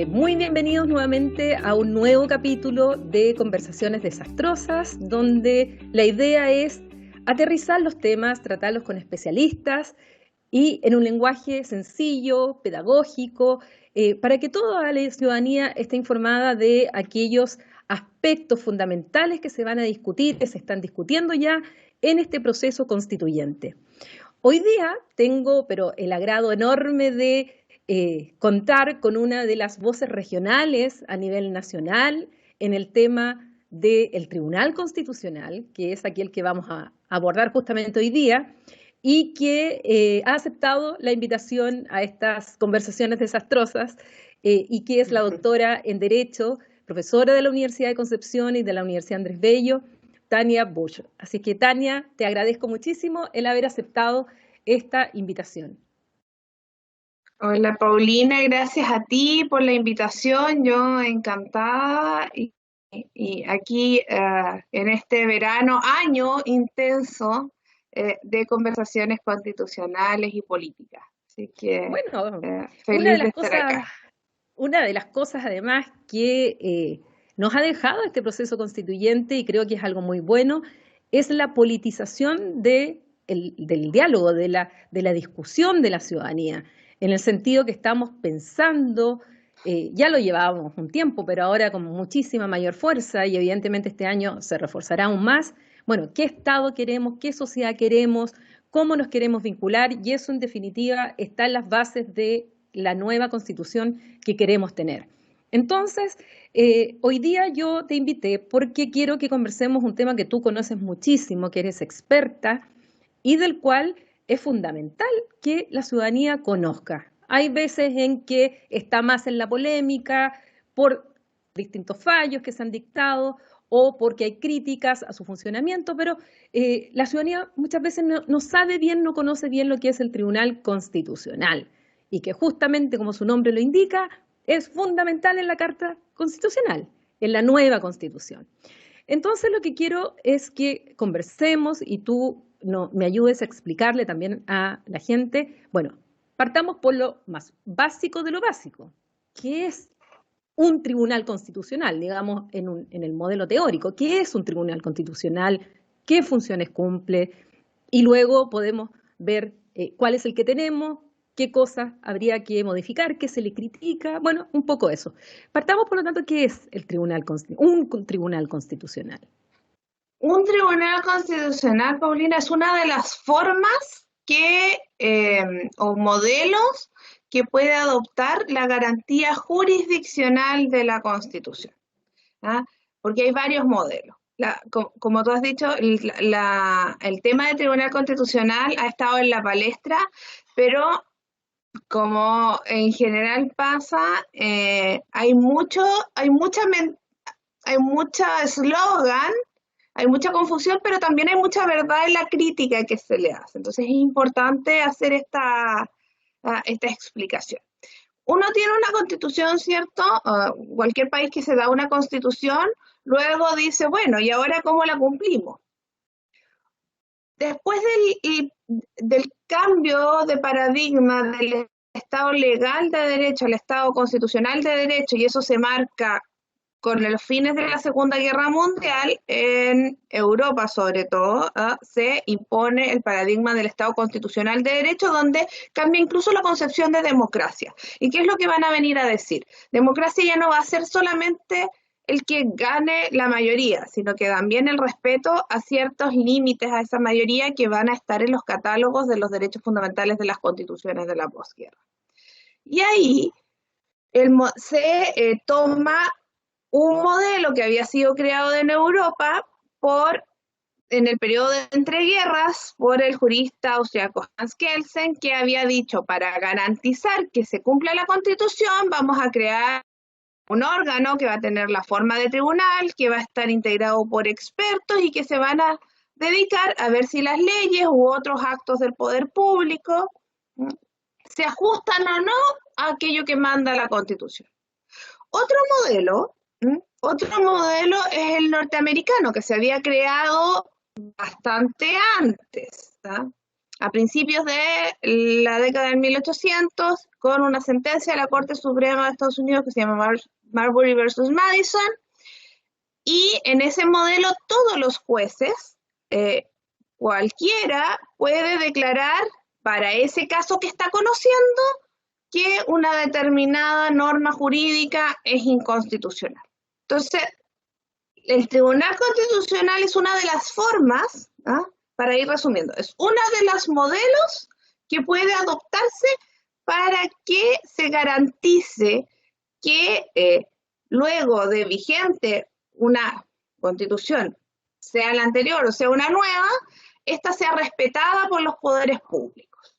Muy bienvenidos nuevamente a un nuevo capítulo de Conversaciones Desastrosas, donde la idea es aterrizar los temas, tratarlos con especialistas y en un lenguaje sencillo, pedagógico, para que toda la ciudadanía esté informada de aquellos aspectos fundamentales que se van a discutir, que se están discutiendo ya en este proceso constituyente. Hoy día tengo, pero el agrado enorme de contar con una de las voces regionales a nivel nacional en el tema del Tribunal Constitucional, que es aquel que vamos a abordar justamente hoy día, y que ha aceptado la invitación a estas conversaciones desastrosas, y que es la doctora en Derecho, profesora de la Universidad de Concepción y de la Universidad Andrés Bello, Tania Busch. Así que, Tania, te agradezco muchísimo el haber aceptado esta invitación. Hola Paulina, gracias a ti por la invitación, yo encantada y aquí en este año intenso de conversaciones constitucionales y políticas. Así que Bueno, una de feliz de las estar acá. cosas, una de las cosas además que nos ha dejado este proceso constituyente, y creo que es algo muy bueno, es la politización del diálogo, de la discusión de la ciudadanía, en el sentido que estamos pensando, ya lo llevábamos un tiempo, pero ahora con muchísima mayor fuerza, y evidentemente este año se reforzará aún más. Bueno, ¿qué Estado queremos? ¿Qué sociedad queremos? ¿Cómo nos queremos vincular? Y eso en definitiva está en las bases de la nueva constitución que queremos tener. Entonces, hoy día yo te invité porque quiero que conversemos un tema que tú conoces muchísimo, que eres experta y del cual es fundamental que la ciudadanía conozca. Hay veces en que está más en la polémica por distintos fallos que se han dictado o porque hay críticas a su funcionamiento, pero la ciudadanía muchas veces no sabe bien, no conoce bien lo que es el Tribunal Constitucional y que justamente, como su nombre lo indica, es fundamental en la Carta Constitucional, en la nueva Constitución. Entonces lo que quiero es que conversemos y tú me ayudes a explicarle también a la gente. Bueno, partamos por lo más básico de lo básico. ¿Qué es un tribunal constitucional, digamos, en el modelo teórico? ¿Qué es un tribunal constitucional? ¿Qué funciones cumple? Y luego podemos ver cuál es el que tenemos, qué cosas habría que modificar, qué se le critica, bueno, un poco eso. Partamos, por lo tanto, ¿qué es un tribunal constitucional? Un tribunal constitucional, Paulina, es una de las formas o modelos que puede adoptar la garantía jurisdiccional de la Constitución. ¿Ah? Porque hay varios modelos. Como tú has dicho, el tema del Tribunal Constitucional ha estado en la palestra, pero como en general pasa, hay mucha eslogan, hay mucha confusión, pero también hay mucha verdad en la crítica que se le hace. Entonces es importante hacer esta explicación. Uno tiene una constitución, ¿cierto? Cualquier país que se da una constitución, luego dice, bueno, ¿y ahora cómo la cumplimos? Después del cambio de paradigma del Estado legal de derecho al Estado constitucional de derecho, y eso se marca con los fines de la Segunda Guerra Mundial, en Europa sobre todo, se impone el paradigma del Estado constitucional de derecho, donde cambia incluso la concepción de democracia. ¿Y qué es lo que van a venir a decir? Democracia ya no va a ser solamente el que gane la mayoría, sino que también el respeto a ciertos límites a esa mayoría que van a estar en los catálogos de los derechos fundamentales de las constituciones de la posguerra. Y ahí se toma un modelo que había sido creado en Europa en el periodo de entreguerras por el jurista austriaco Hans Kelsen, que había dicho, para garantizar que se cumpla la Constitución, vamos a crear un órgano que va a tener la forma de tribunal, que va a estar integrado por expertos y que se van a dedicar a ver si las leyes u otros actos del poder público se ajustan o no a aquello que manda la Constitución. Otro modelo es el norteamericano, que se había creado bastante antes, ¿tá? a principios de la década del 1800, con una sentencia de la Corte Suprema de Estados Unidos que se llama Marbury versus Madison, y en ese modelo todos los jueces, cualquiera, puede declarar para ese caso que está conociendo que una determinada norma jurídica es inconstitucional. Entonces, el Tribunal Constitucional es una de las formas, para ir resumiendo, es una de los modelos que puede adoptarse para que se garantice que luego de vigente una constitución, sea la anterior o sea una nueva, esta sea respetada por los poderes públicos.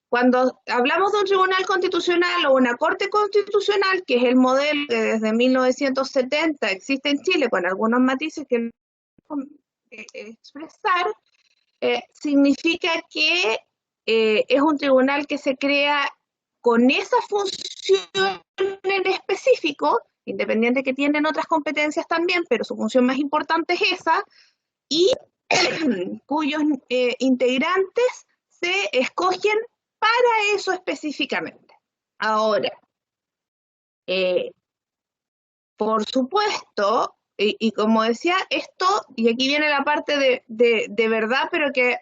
Cuando hablamos de un tribunal constitucional o una corte constitucional, que es el modelo que desde 1970 existe en Chile, con algunos matices que no expresar, significa que es un tribunal que se crea con esa función en específico, independiente que tienen otras competencias también, pero su función más importante es esa, y cuyos integrantes se escogen para eso específicamente. Ahora, por supuesto, y como decía, esto, y aquí viene la parte de verdad, pero que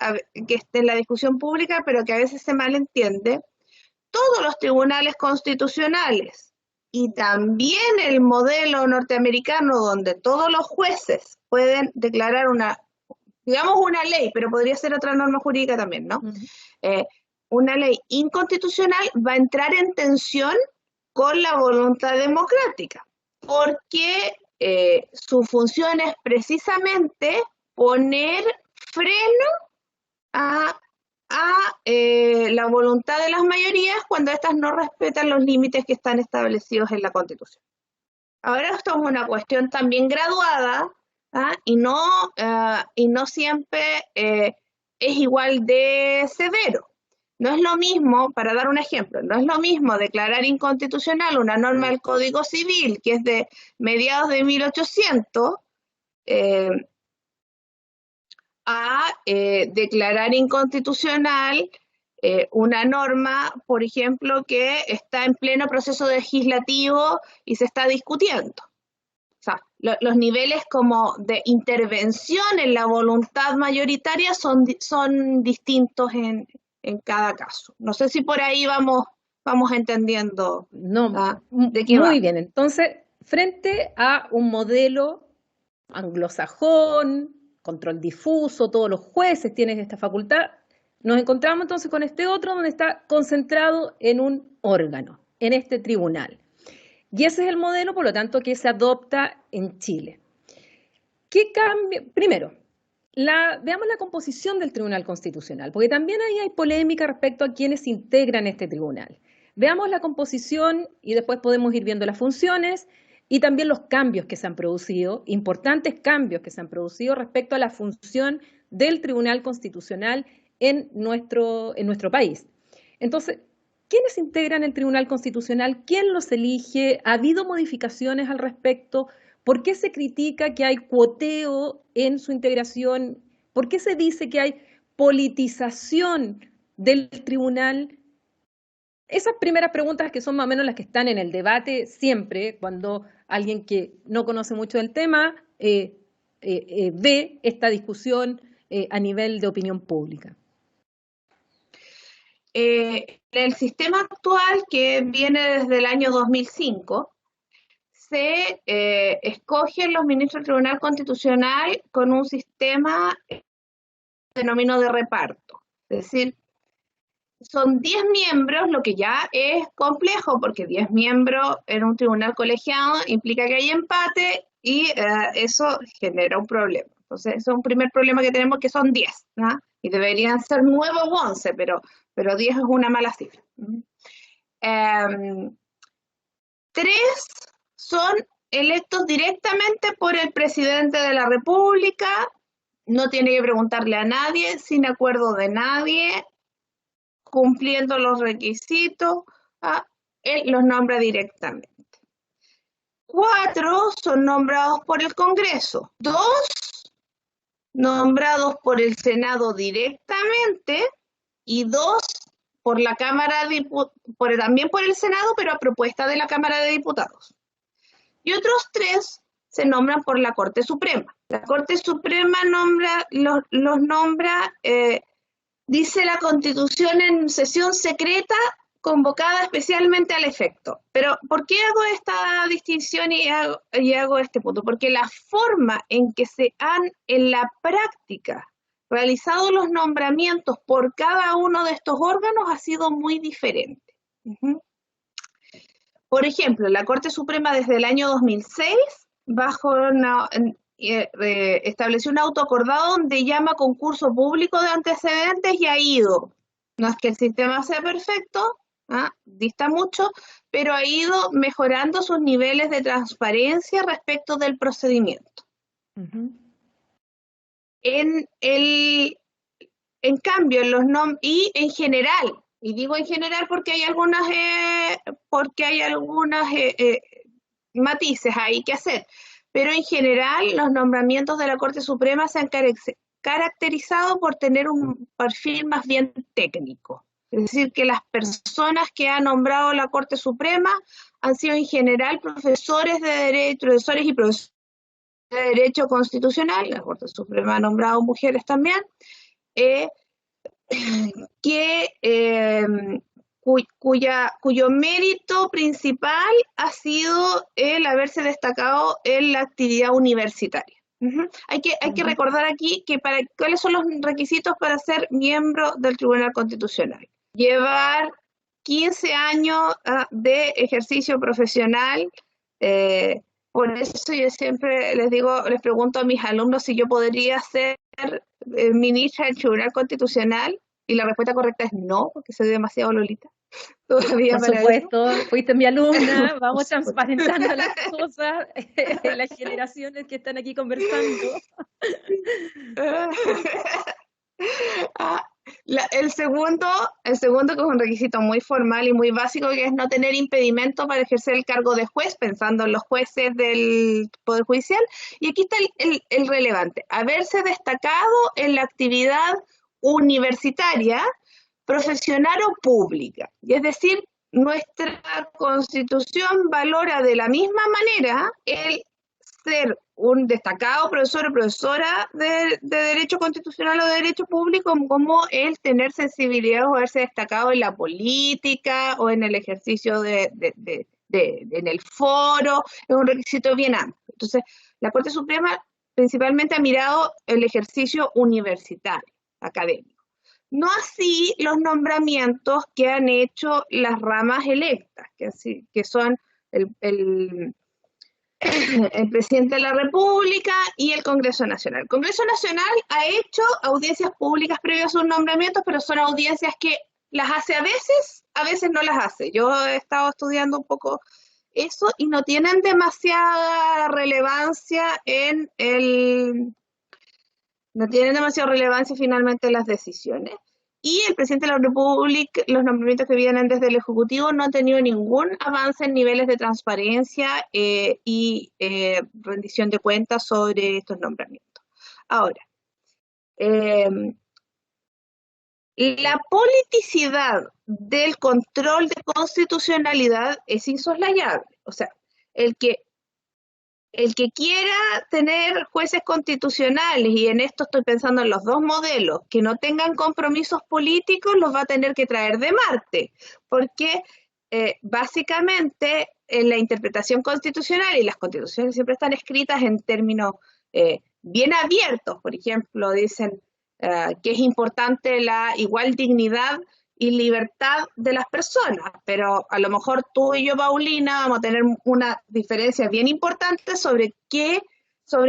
esté en la discusión pública, pero que a veces se malentiende, todos los tribunales constitucionales y también el modelo norteamericano donde todos los jueces pueden declarar digamos una ley, pero podría ser otra norma jurídica también, ¿no? Una ley inconstitucional va a entrar en tensión con la voluntad democrática, porque su función es precisamente poner freno a la voluntad de las mayorías cuando éstas no respetan los límites que están establecidos en la Constitución. Ahora esto es una cuestión también graduada, y no siempre es igual de severo. No es lo mismo, para dar un ejemplo, no es lo mismo declarar inconstitucional una norma del Código Civil que es de mediados de 1800 a declarar inconstitucional una norma, por ejemplo, que está en pleno proceso legislativo y se está discutiendo. O sea, los niveles como de intervención en la voluntad mayoritaria son distintos en cada caso. No sé si por ahí vamos entendiendo de qué va. Muy bien, entonces, frente a un modelo anglosajón, control difuso, todos los jueces tienen esta facultad, nos encontramos entonces con este otro donde está concentrado en un órgano, en este tribunal. Y ese es el modelo, por lo tanto, que se adopta en Chile. ¿Qué cambia? Primero, veamos la composición del Tribunal Constitucional, porque también ahí hay polémica respecto a quienes integran este tribunal. Veamos la composición y después podemos ir viendo las funciones y también los cambios que se han producido, importantes cambios que se han producido respecto a la función del Tribunal Constitucional en nuestro país. Entonces, ¿quiénes integran el Tribunal Constitucional? ¿Quién los elige? ¿Ha habido modificaciones al respecto? ¿Por qué se critica que hay cuoteo en su integración? ¿Por qué se dice que hay politización del tribunal? Esas primeras preguntas que son más o menos las que están en el debate siempre, cuando alguien que no conoce mucho del tema ve esta discusión a nivel de opinión pública. El sistema actual, que viene desde el año 2005, se escogen los ministros del Tribunal Constitucional con un sistema denominado de reparto. Es decir, son 10 miembros, lo que ya es complejo, porque 10 miembros en un tribunal colegiado implica que hay empate y eso genera un problema. Entonces, ese es un primer problema que tenemos, que son 10, ¿no? Y deberían ser 9 o 11, pero 10 es una mala cifra. 3 son electos directamente por el presidente de la República, no tiene que preguntarle a nadie, sin acuerdo de nadie, cumpliendo los requisitos, él los nombra directamente. 4 son nombrados por el Congreso, 2 nombrados por el Senado directamente y 2 por la también por el Senado, pero a propuesta de la Cámara de Diputados. Y otros 3 se nombran por la Corte Suprema. La Corte Suprema los nombra, dice la Constitución, en sesión secreta convocada especialmente al efecto. Pero ¿por qué hago esta distinción y hago este punto? Porque la forma en que se han en la práctica realizado los nombramientos por cada uno de estos órganos ha sido muy diferente. Por ejemplo, la Corte Suprema desde el año 2006 estableció un auto acordado donde llama concurso público de antecedentes y ha ido. No es que el sistema sea perfecto, dista mucho, pero ha ido mejorando sus niveles de transparencia respecto del procedimiento. En cambio, y en general, y digo en general porque hay algunas matices ahí que hacer, pero en general los nombramientos de la Corte Suprema se han caracterizado por tener un perfil más bien técnico. Es decir, que las personas que ha nombrado la Corte Suprema han sido en general profesores de derecho, profesores y profesores de Derecho Constitucional. La Corte Suprema ha nombrado mujeres también, cuyo mérito principal ha sido el haberse destacado en la actividad universitaria. Hay que recordar aquí que cuáles son los requisitos para ser miembro del Tribunal Constitucional. Llevar 15 años de ejercicio profesional. Por eso yo siempre les pregunto a mis alumnos si yo podría ser ministra del Tribunal Constitucional, y la respuesta correcta es no, porque soy demasiado lolita todavía. Por supuesto, fuiste mi alumna, vamos transparentando las cosas, las generaciones que están aquí conversando. El segundo, que es un requisito muy formal y muy básico, que es no tener impedimento para ejercer el cargo de juez, pensando en los jueces del Poder Judicial. Y aquí está el relevante: haberse destacado en la actividad universitaria, profesional o pública. Y es decir, nuestra Constitución valora de la misma manera el ser un destacado profesor o profesora de Derecho Constitucional o de Derecho Público, como el tener sensibilidad o haberse destacado en la política o en el ejercicio en el foro. Es un requisito bien amplio. Entonces, la Corte Suprema principalmente ha mirado el ejercicio universitario, académico. No así los nombramientos que han hecho las ramas electas, que son el presidente de la República y el Congreso Nacional. El Congreso Nacional ha hecho audiencias públicas previas a sus nombramientos, pero son audiencias que las hace a veces no las hace. Yo he estado estudiando un poco eso y no tienen demasiada relevancia finalmente en las decisiones. Y el presidente de la República, los nombramientos que vienen desde el Ejecutivo no han tenido ningún avance en niveles de transparencia y rendición de cuentas sobre estos nombramientos. Ahora, la politicidad del control de constitucionalidad es insoslayable. O sea, el que quiera tener jueces constitucionales, y en esto estoy pensando en los dos modelos, que no tengan compromisos políticos, los va a tener que traer de Marte, porque básicamente en la interpretación constitucional, y las constituciones siempre están escritas en términos bien abiertos. Por ejemplo, dicen que es importante la igual dignidad y libertad de las personas, pero a lo mejor tú y yo, Paulina, vamos a tener una diferencia bien importante sobre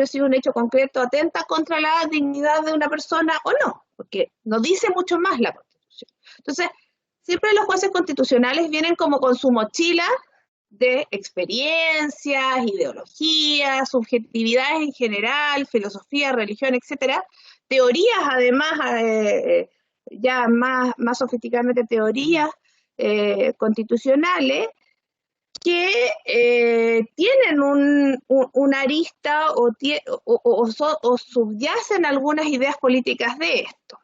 si un hecho concreto atenta contra la dignidad de una persona o no, porque no dice mucho más la Constitución. Entonces, siempre los jueces constitucionales vienen como con su mochila de experiencias, ideologías, subjetividades en general, filosofía, religión, etcétera, teorías además, ya más sofisticadamente teorías constitucionales, que tienen una arista o subyacen algunas ideas políticas de esto.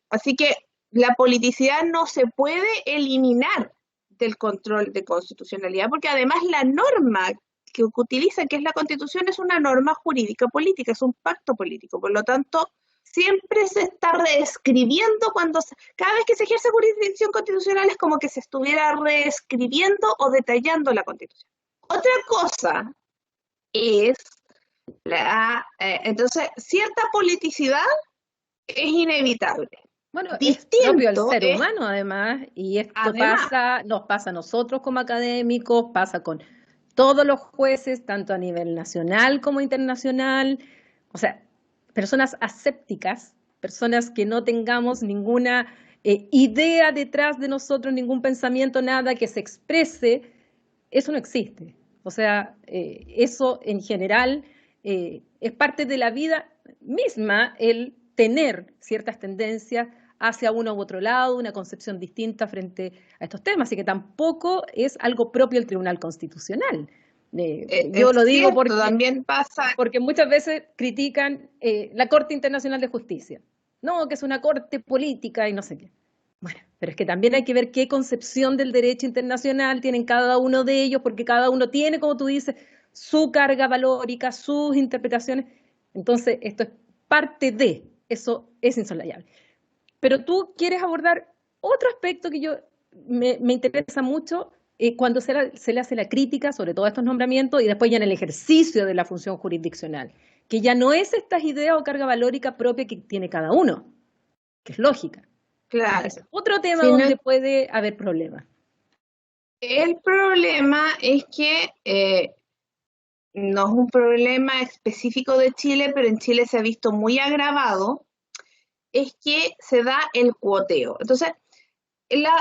Así que la politicidad no se puede eliminar del control de constitucionalidad, porque además la norma que utilizan, que es la Constitución, es una norma jurídica política, es un pacto político. Por lo tanto, siempre se está reescribiendo cada vez que se ejerce jurisdicción constitucional es como que se estuviera reescribiendo o detallando la Constitución. Otra cosa es entonces cierta politicidad es inevitable. Bueno, es propio del ser humano además, y esto nos pasa a nosotros como académicos, pasa con todos los jueces, tanto a nivel nacional como internacional, o sea, personas asépticas, personas que no tengamos ninguna idea detrás de nosotros, ningún pensamiento, nada que se exprese, eso no existe. O sea, eso en general es parte de la vida misma, el tener ciertas tendencias hacia uno u otro lado, una concepción distinta frente a estos temas, así que tampoco es algo propio del Tribunal Constitucional. Yo lo digo porque también pasa, porque muchas veces critican la Corte Internacional de Justicia. No, que es una corte política y no sé qué. Bueno, pero es que también hay que ver qué concepción del derecho internacional tienen cada uno de ellos, porque cada uno tiene, como tú dices, su carga valórica, sus interpretaciones. Entonces, esto es parte de, eso es insolayable. Pero tú quieres abordar otro aspecto que me interesa mucho cuando se le hace la crítica sobre todos estos nombramientos y después ya en el ejercicio de la función jurisdiccional, que ya no es estas ideas o carga valórica propia que tiene cada uno, que es lógica. Claro. Es otro tema donde puede haber problemas. El problema es que no es un problema específico de Chile, pero en Chile se ha visto muy agravado, es que se da el cuoteo. Entonces,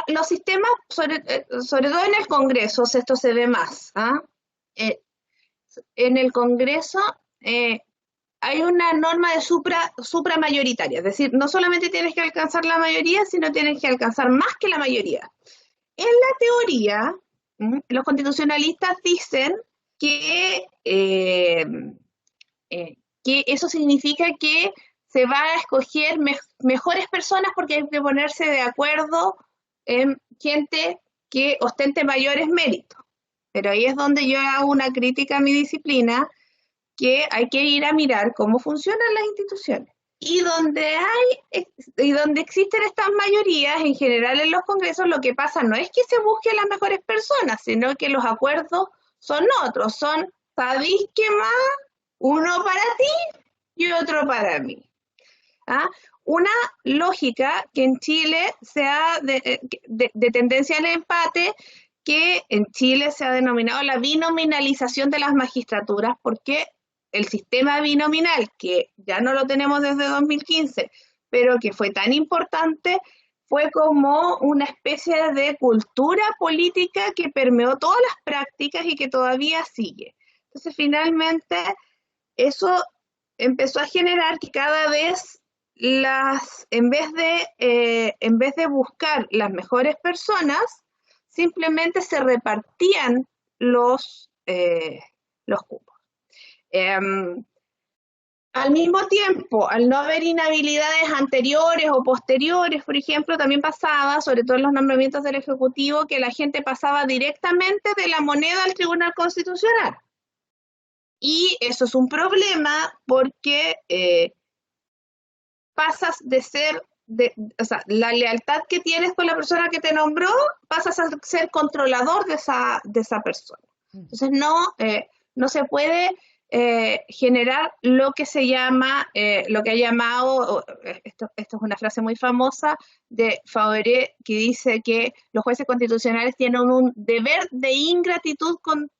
los sistemas, sobre todo en el Congreso, esto se ve más. En el Congreso hay una norma de supramayoritaria, es decir, no solamente tienes que alcanzar la mayoría, sino tienes que alcanzar más que la mayoría. En la teoría, los constitucionalistas dicen que eso significa que se va a escoger mejores personas porque hay que ponerse de acuerdo en gente que ostente mayores méritos. Pero ahí es donde yo hago una crítica a mi disciplina, que hay que ir a mirar cómo funcionan las instituciones. Y donde existen estas mayorías, en general en los congresos, lo que pasa no es que se busquen las mejores personas, sino que los acuerdos son otros, ¿sabéis qué más? Uno para ti y otro para mí. Una lógica que en Chile sea de tendencia al empate, que en Chile se ha denominado la binominalización de las magistraturas, porque el sistema binominal, que ya no lo tenemos desde 2015, pero que fue tan importante, fue como una especie de cultura política que permeó todas las prácticas y que todavía sigue. Entonces, finalmente, eso empezó a generar que cada vez en vez de buscar las mejores personas, simplemente se repartían los cupos. Al mismo tiempo, al no haber inhabilidades anteriores o posteriores, por ejemplo, también pasaba, sobre todo en los nombramientos del Ejecutivo, que la gente pasaba directamente de la moneda al Tribunal Constitucional. Y eso es un problema porque pasas de ser, o sea, la lealtad que tienes con la persona que te nombró, pasas a ser controlador de esa persona. Entonces no se puede generar lo que se llama, lo que ha llamado, esto es una frase muy famosa de Fauré, que dice que los jueces constitucionales tienen un deber de ingratitud con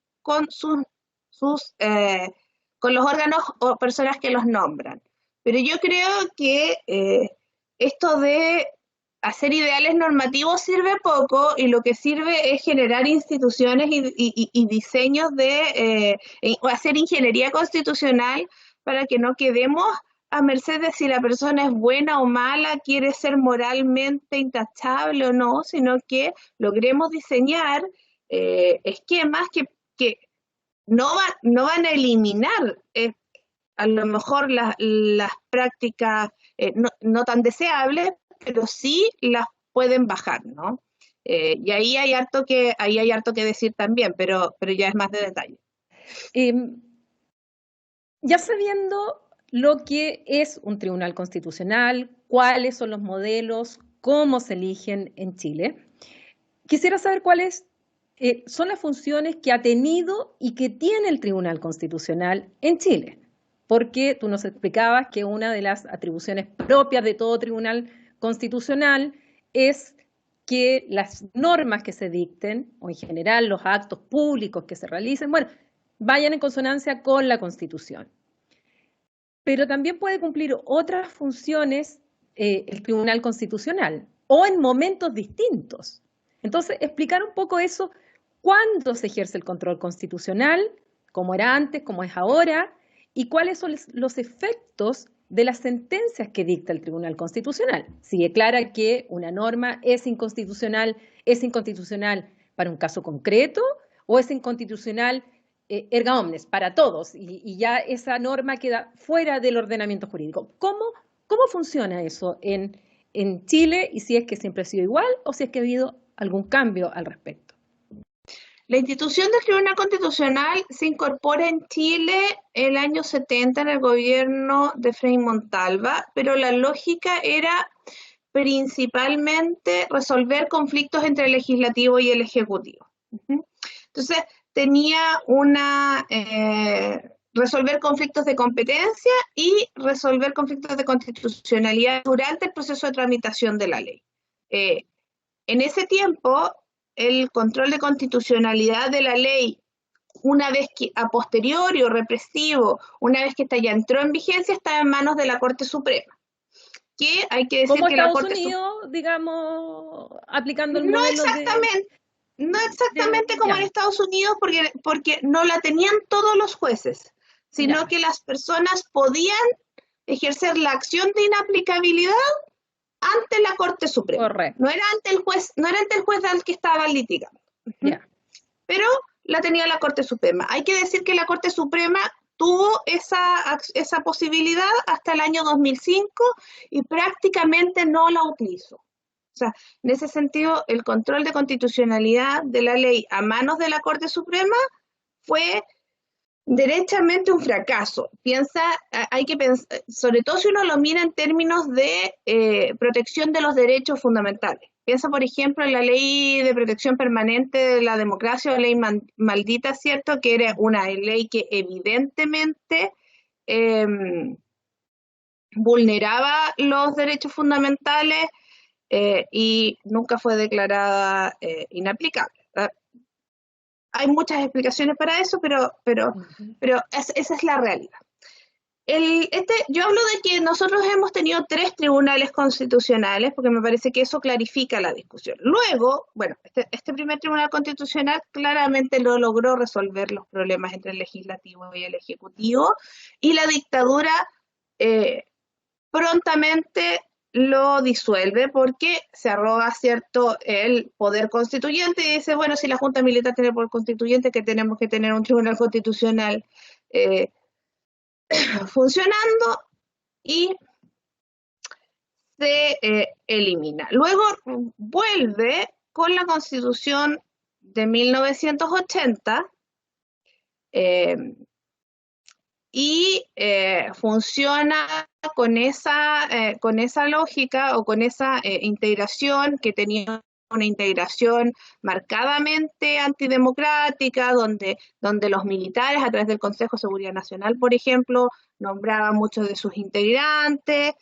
los órganos o personas que los nombran. Pero yo creo que esto de hacer ideales normativos sirve poco, y lo que sirve es generar instituciones y diseños o hacer ingeniería constitucional para que no quedemos a merced de si la persona es buena o mala, quiere ser moralmente intachable o no, sino que logremos diseñar esquemas que no van a eliminar a lo mejor las prácticas no tan deseables, pero sí las pueden bajar, ¿no? Y ahí hay harto que decir también, pero ya es más de detalle. Ya sabiendo lo que es un tribunal constitucional, cuáles son los modelos, cómo se eligen en Chile, quisiera saber cuáles son las funciones que ha tenido y que tiene el Tribunal Constitucional en Chile. Porque tú nos explicabas que una de las atribuciones propias de todo tribunal constitucional es que las normas que se dicten, o en general los actos públicos que se realicen, bueno, vayan en consonancia con la Constitución. Pero también puede cumplir otras funciones el Tribunal Constitucional, o en momentos distintos. Entonces, explicar un poco eso, cuándo se ejerce el control constitucional, cómo era antes, cómo es ahora, y cuáles son los efectos de las sentencias que dicta el Tribunal Constitucional. Si declara que una norma es inconstitucional para un caso concreto o es inconstitucional erga omnes, para todos, y ya esa norma queda fuera del ordenamiento jurídico. ¿Cómo funciona eso en Chile y si es que siempre ha sido igual o si es que ha habido algún cambio al respecto? La institución del Tribunal Constitucional se incorpora en Chile el año 70 en el gobierno de Frei Montalva, pero la lógica era principalmente resolver conflictos entre el legislativo y el ejecutivo. Entonces, tenía resolver conflictos de competencia y resolver conflictos de constitucionalidad durante el proceso de tramitación de la ley. En ese tiempo, el control de constitucionalidad de la ley, una vez que a posteriori o represivo, una vez que esta ya entró en vigencia, estaba en manos de la Corte Suprema. Que hay que decir como que Estados la Corte Unidos, digamos, aplicando el no modelo exactamente como en Estados Unidos, porque no la tenían todos los jueces, sino que las personas podían ejercer la acción de inaplicabilidad ante la Corte Suprema. Correcto. No era ante el juez al que estaban litigando. Pero la tenía la Corte Suprema. Hay que decir que la Corte Suprema tuvo esa posibilidad hasta el año 2005 y prácticamente no la utilizó. O sea, en ese sentido, el control de constitucionalidad de la ley a manos de la Corte Suprema fue derechamente un fracaso. Hay que pensar, sobre todo si uno lo mira en términos de protección de los derechos fundamentales. Piensa, por ejemplo, en la Ley de Protección Permanente de la Democracia, o ley maldita, ¿cierto? Que era una ley que evidentemente vulneraba los derechos fundamentales y nunca fue declarada inaplicable. Hay muchas explicaciones para eso, pero esa es la realidad. Yo hablo de que nosotros hemos tenido 3 tribunales constitucionales, porque me parece que eso clarifica la discusión. Luego, bueno, este primer tribunal constitucional claramente no logró resolver los problemas entre el legislativo y el ejecutivo, y la dictadura prontamente lo disuelve porque se arroga, ¿cierto?, el poder constituyente y dice, bueno, si la Junta Militar tiene poder constituyente, que tenemos que tener un tribunal constitucional funcionando, y se elimina. Luego vuelve con la Constitución de 1980 y funciona con esa lógica o con esa integración que tenía una integración marcadamente antidemocrática, donde los militares, a través del Consejo de Seguridad Nacional, por ejemplo, nombraban muchos de sus integrantes,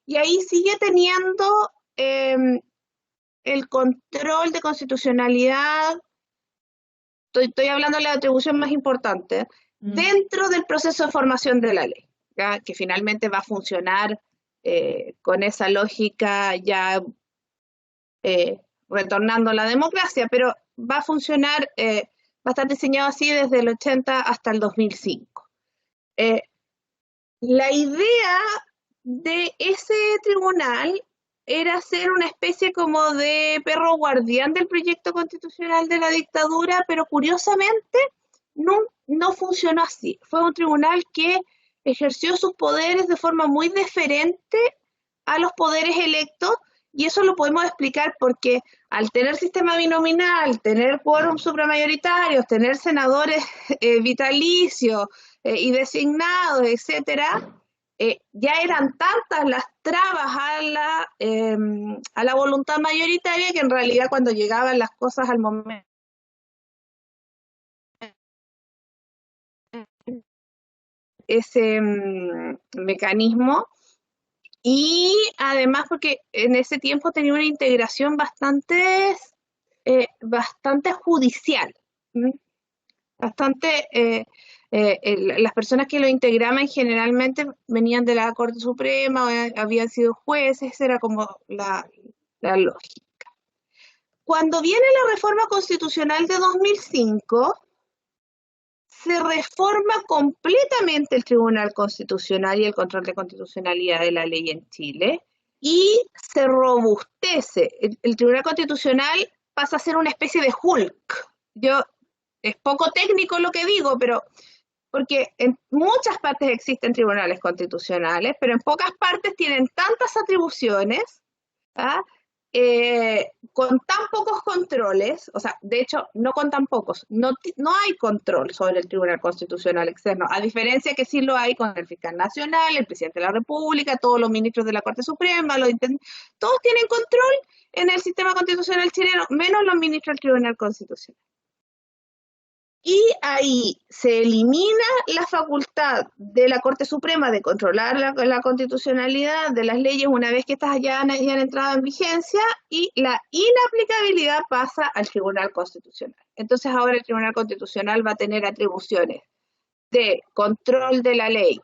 y ahí sigue teniendo el control de constitucionalidad, estoy hablando de la atribución más importante, dentro del proceso de formación de la ley, ¿ya? Que finalmente va a funcionar con esa lógica ya retornando a la democracia, pero va a funcionar, va a estar diseñado así desde el 80 hasta el 2005. La idea de ese tribunal era ser una especie como de perro guardián del proyecto constitucional de la dictadura, pero curiosamente no, no funcionó así. Fue un tribunal que ejerció sus poderes de forma muy diferente a los poderes electos, y eso lo podemos explicar porque al tener sistema binominal, tener quórum supramayoritarios, tener senadores vitalicios y designados, etcétera, ya eran tantas las trabas a la voluntad mayoritaria que en realidad cuando llegaban las cosas al momento ese mecanismo, y además porque en ese tiempo tenía una integración bastante judicial, ¿m? Bastante, las personas que lo integraban generalmente venían de la Corte Suprema, o habían sido jueces, era como la lógica. Cuando viene la reforma constitucional de 2005, se reforma completamente el Tribunal Constitucional y el control de constitucionalidad de la ley en Chile, y se robustece. El Tribunal Constitucional pasa a ser una especie de Hulk. Es poco técnico lo que digo, pero porque en muchas partes existen tribunales constitucionales, pero en pocas partes tienen tantas atribuciones, ¿ah? Con tan pocos controles, o sea, de hecho, no con tan pocos, no hay control sobre el Tribunal Constitucional externo, a diferencia que sí lo hay con el fiscal nacional, el presidente de la República, todos los ministros de la Corte Suprema, todos tienen control en el sistema constitucional chileno, menos los ministros del Tribunal Constitucional. Y ahí se elimina la facultad de la Corte Suprema de controlar la constitucionalidad de las leyes una vez que estas ya han entrado en vigencia, y la inaplicabilidad pasa al Tribunal Constitucional. Entonces ahora el Tribunal Constitucional va a tener atribuciones de control de la ley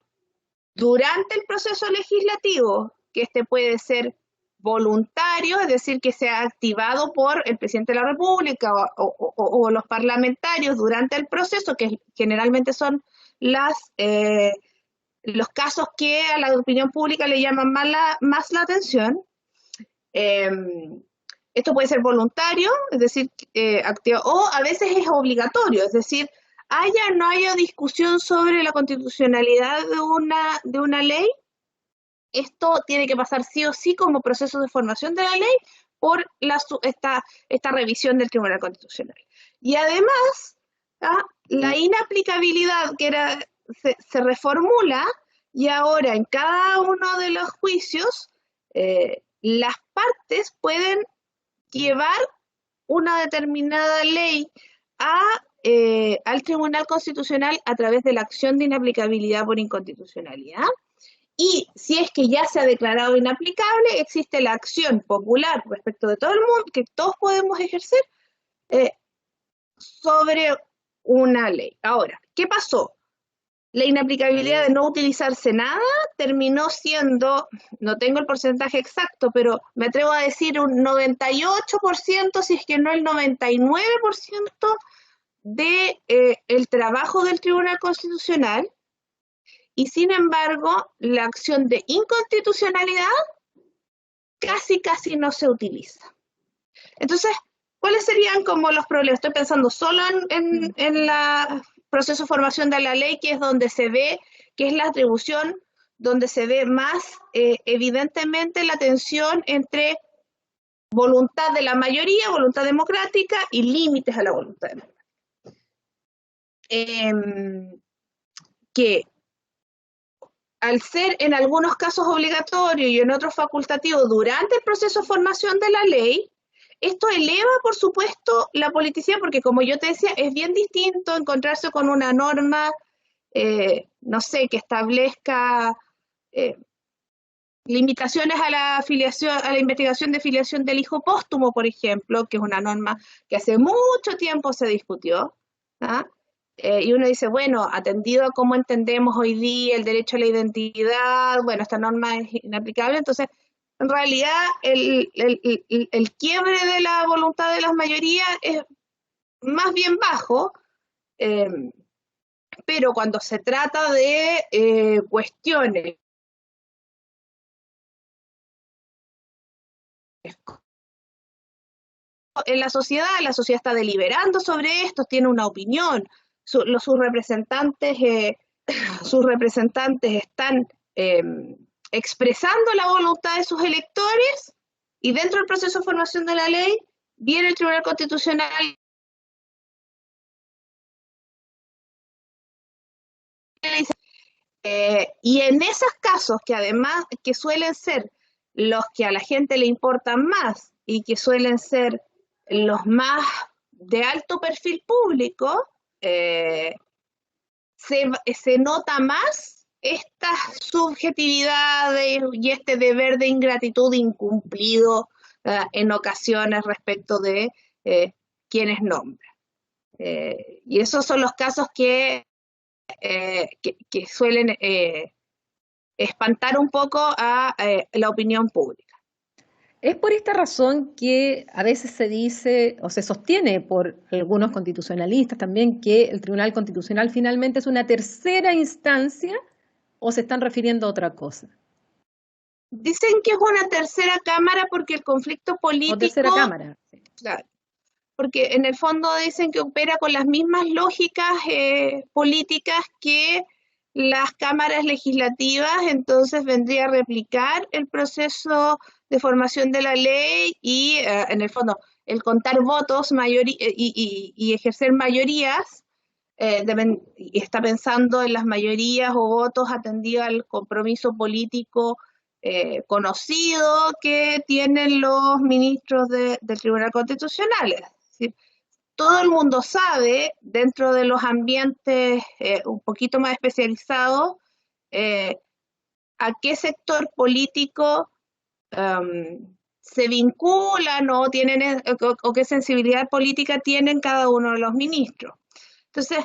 durante el proceso legislativo, que este puede ser voluntario, es decir, que sea activado por el presidente de la República o los parlamentarios durante el proceso, que generalmente son los casos que a la opinión pública le llaman más la atención. Eh, Esto puede ser voluntario, es decir, activo, o a veces es obligatorio, es decir, haya o no haya discusión sobre la constitucionalidad de una ley, esto tiene que pasar sí o sí como proceso de formación de la ley por esta revisión del Tribunal Constitucional. Y además, la inaplicabilidad se reformula, y ahora en cada uno de los juicios las partes pueden llevar una determinada ley al Tribunal Constitucional a través de la acción de inaplicabilidad por inconstitucionalidad. Y si es que ya se ha declarado inaplicable, existe la acción popular respecto de todo el mundo, que todos podemos ejercer sobre una ley. Ahora, ¿qué pasó? La inaplicabilidad de no utilizarse nada terminó siendo, no tengo el porcentaje exacto, pero me atrevo a decir un 98%, si es que no el 99% de el trabajo del Tribunal Constitucional. Y sin embargo, la acción de inconstitucionalidad casi no se utiliza. Entonces, ¿cuáles serían como los problemas? Estoy pensando solo en el proceso de formación de la ley, que es donde se ve, que es la atribución, donde se ve más evidentemente la tensión entre voluntad de la mayoría, voluntad democrática, y límites a la voluntad democrática. Que al ser en algunos casos obligatorio y en otros facultativo durante el proceso de formación de la ley, esto eleva, por supuesto, la politicidad, porque como yo te decía, es bien distinto encontrarse con una norma, no sé, que establezca limitaciones a la afiliación, a la investigación de filiación del hijo póstumo, por ejemplo, que es una norma que hace mucho tiempo se discutió, ¿ah? Y uno dice, bueno, atendido a cómo entendemos hoy día el derecho a la identidad, bueno, esta norma es inaplicable. Entonces, en realidad, el quiebre de la voluntad de las mayorías es más bien bajo, pero cuando se trata de cuestiones en la sociedad está deliberando sobre esto, tiene una opinión, sus representantes están expresando la voluntad de sus electores, y dentro del proceso de formación de la ley viene el Tribunal Constitucional y en esos casos, que además que suelen ser los que a la gente le importan más y que suelen ser los más de alto perfil público, se nota más estas subjetividades y este deber de ingratitud incumplido en ocasiones respecto de quienes nombran. Y esos son los casos que suelen espantar un poco a la opinión pública. Es por esta razón que a veces se dice o se sostiene por algunos constitucionalistas también que el Tribunal Constitucional finalmente es una tercera instancia, o se están refiriendo a otra cosa. Dicen que es una tercera cámara porque el conflicto político... O tercera cámara. Sí. Claro, porque en el fondo dicen que opera con las mismas lógicas políticas que las cámaras legislativas, entonces vendría a replicar el proceso de formación de la ley y en el fondo el contar votos y ejercer mayorías, y está pensando en las mayorías o votos atendidos al compromiso político conocido que tienen los ministros del Tribunal Constitucional. Es decir, todo el mundo sabe, dentro de los ambientes un poquito más especializados, a qué sector político se vinculan o tienen o qué sensibilidad política tienen cada uno de los ministros. Entonces,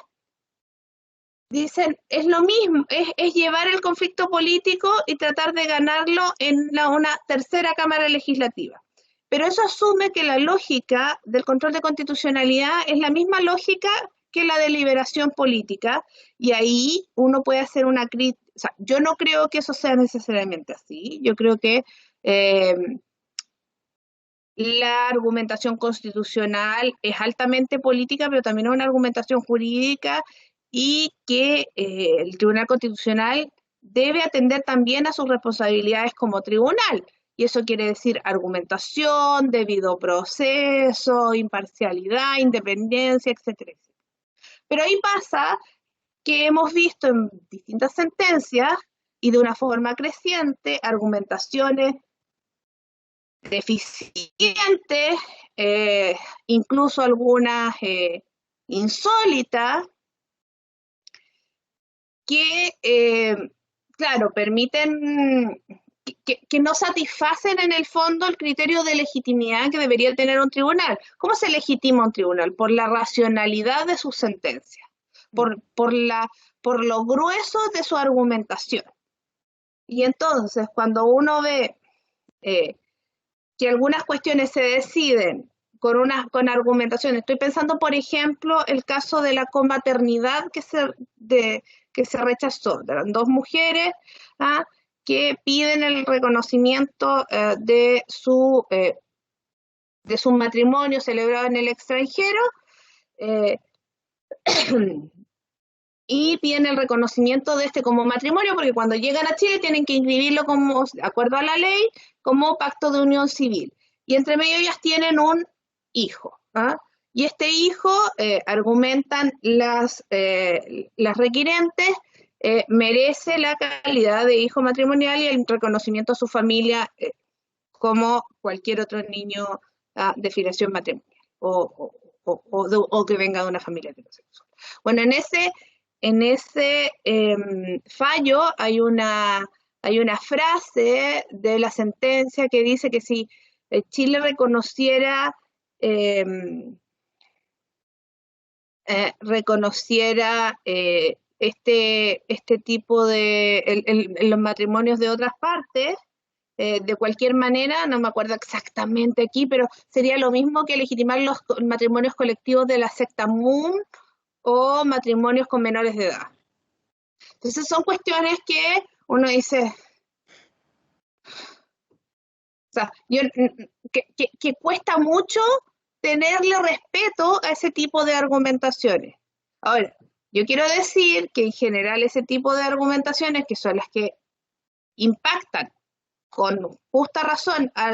dicen, es lo mismo, es llevar el conflicto político y tratar de ganarlo en una tercera cámara legislativa. Pero eso asume que la lógica del control de constitucionalidad es la misma lógica que la deliberación política, y ahí uno puede hacer una crítica. O sea, yo no creo que eso sea necesariamente así. Yo creo que la argumentación constitucional es altamente política, pero también es una argumentación jurídica, y que el Tribunal Constitucional debe atender también a sus responsabilidades como tribunal. Y eso quiere decir argumentación, debido proceso, imparcialidad, independencia, etcétera, etcétera. Pero ahí pasa que hemos visto en distintas sentencias y de una forma creciente argumentaciones deficientes, incluso algunas insólitas, que, claro, permiten, que no satisfacen en el fondo el criterio de legitimidad que debería tener un tribunal. ¿Cómo se legitima un tribunal? Por la racionalidad de sus sentencias, por lo grueso de su argumentación. Y entonces, cuando uno ve que algunas cuestiones se deciden con argumentación. Estoy pensando, por ejemplo, el caso de la comaternidad que se rechazó. Eran dos mujeres que piden el reconocimiento de su matrimonio celebrado en el extranjero, y piden el reconocimiento de este como matrimonio, porque cuando llegan a Chile tienen que inscribirlo como, de acuerdo a la ley, como pacto de unión civil. Y entre medio ellas tienen un hijo. Y este hijo, argumentan las requirentes, merece la calidad de hijo matrimonial y el reconocimiento a su familia como cualquier otro niño de filiación matrimonial o que venga de una familia heterosexual. Bueno, en ese fallo hay una frase de la sentencia que dice que si Chile reconociera este tipo de los matrimonios de otras partes, de cualquier manera, no me acuerdo exactamente aquí, pero sería lo mismo que legitimar los matrimonios colectivos de la secta MUM o matrimonios con menores de edad. Entonces son cuestiones que uno dice, sea, que cuesta mucho tenerle respeto a ese tipo de argumentaciones. Ahora, yo quiero decir que en general ese tipo de argumentaciones, que son las que impactan con justa razón a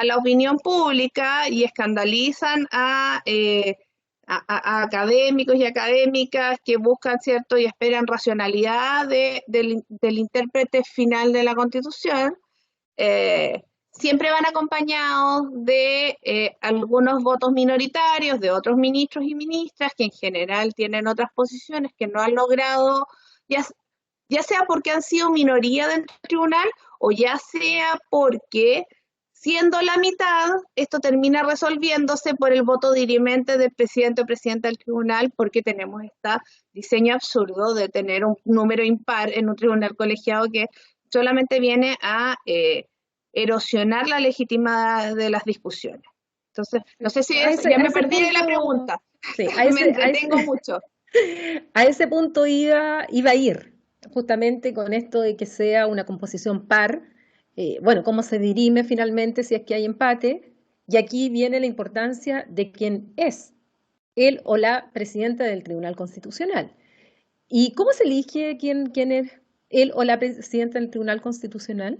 la opinión pública y escandalizan a académicos y académicas que buscan, ¿cierto?, y esperan racionalidad del intérprete final de la Constitución, siempre van acompañados de algunos votos minoritarios de otros ministros y ministras que en general tienen otras posiciones que no han logrado, ya sea porque han sido minoría dentro del tribunal o ya sea porque siendo la mitad, esto termina resolviéndose por el voto dirimente del presidente o presidenta del tribunal, porque tenemos este diseño absurdo de tener un número impar en un tribunal colegiado que solamente viene a erosionar la legitimidad de las discusiones. Entonces, no sé si ya me perdí de la pregunta. Sí, Me entretengo mucho. A ese punto iba a ir, justamente con esto de que sea una composición par. Bueno, cómo se dirime finalmente si es que hay empate, y aquí viene la importancia de quién es él o la presidenta del Tribunal Constitucional. ¿Y cómo se elige quién es él o la presidenta del Tribunal Constitucional?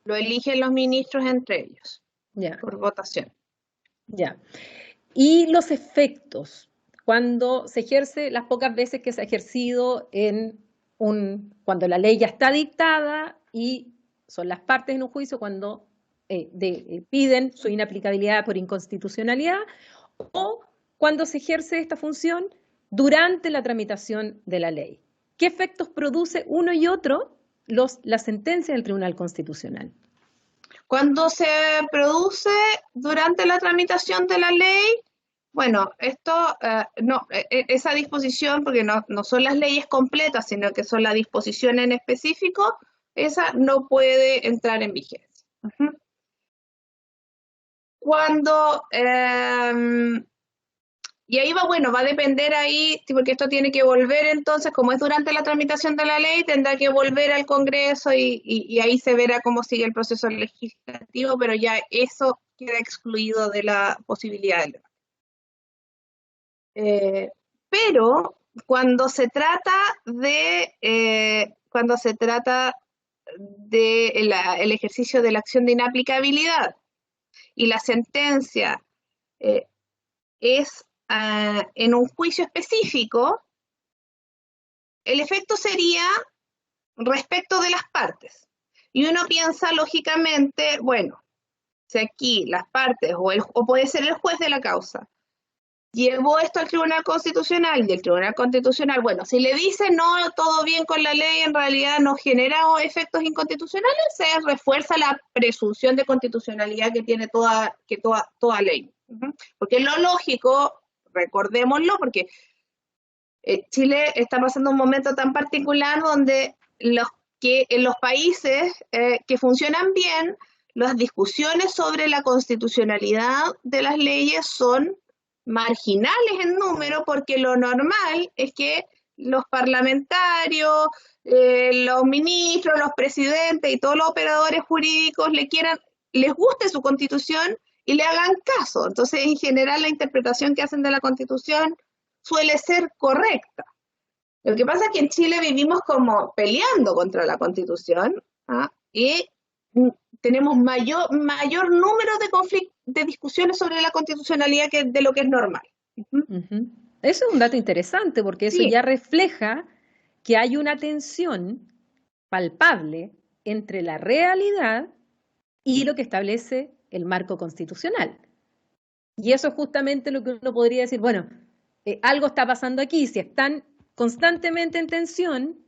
Lo eligen los ministros entre ellos, Ya, por votación. ya. Y los efectos, cuando se ejerce, las pocas veces que se ha ejercido cuando la ley ya está dictada y son las partes en un juicio cuando piden su inaplicabilidad por inconstitucionalidad, o cuando se ejerce esta función durante la tramitación de la ley. ¿Qué efectos produce uno y otro la sentencia del Tribunal Constitucional? Cuando se produce durante la tramitación de la ley, bueno, esa disposición, porque no son las leyes completas, sino que son la disposición en específico, esa no puede entrar en vigencia. Cuando, y ahí va a depender ahí, porque esto tiene que volver entonces, como es durante la tramitación de la ley, tendrá que volver al Congreso y ahí se verá cómo sigue el proceso legislativo, pero ya eso queda excluido de la posibilidad del debate. Pero cuando se trata de el ejercicio de la acción de inaplicabilidad y la sentencia es en un juicio específico, el efecto sería respecto de las partes. Y uno piensa lógicamente, bueno, si aquí las partes o puede ser el juez de la causa llevó esto al Tribunal Constitucional y el Tribunal Constitucional, bueno, si le dice no, todo bien con la ley, en realidad no genera efectos inconstitucionales, se refuerza la presunción de constitucionalidad que tiene toda ley. Porque lo lógico, recordémoslo, porque Chile está pasando un momento tan particular donde en los países que funcionan bien, las discusiones sobre la constitucionalidad de las leyes son marginales en número, porque lo normal es que los parlamentarios, los ministros, los presidentes y todos los operadores jurídicos les guste su constitución y le hagan caso. Entonces, en general, la interpretación que hacen de la constitución suele ser correcta. Lo que pasa es que en Chile vivimos como peleando contra la Constitución, y tenemos mayor número de discusiones sobre la constitucionalidad que de lo que es normal. Eso es un dato interesante porque eso ya refleja que hay una tensión palpable entre la realidad y lo que establece el marco constitucional. Y eso es justamente lo que uno podría decir, bueno, algo está pasando aquí, si están constantemente en tensión,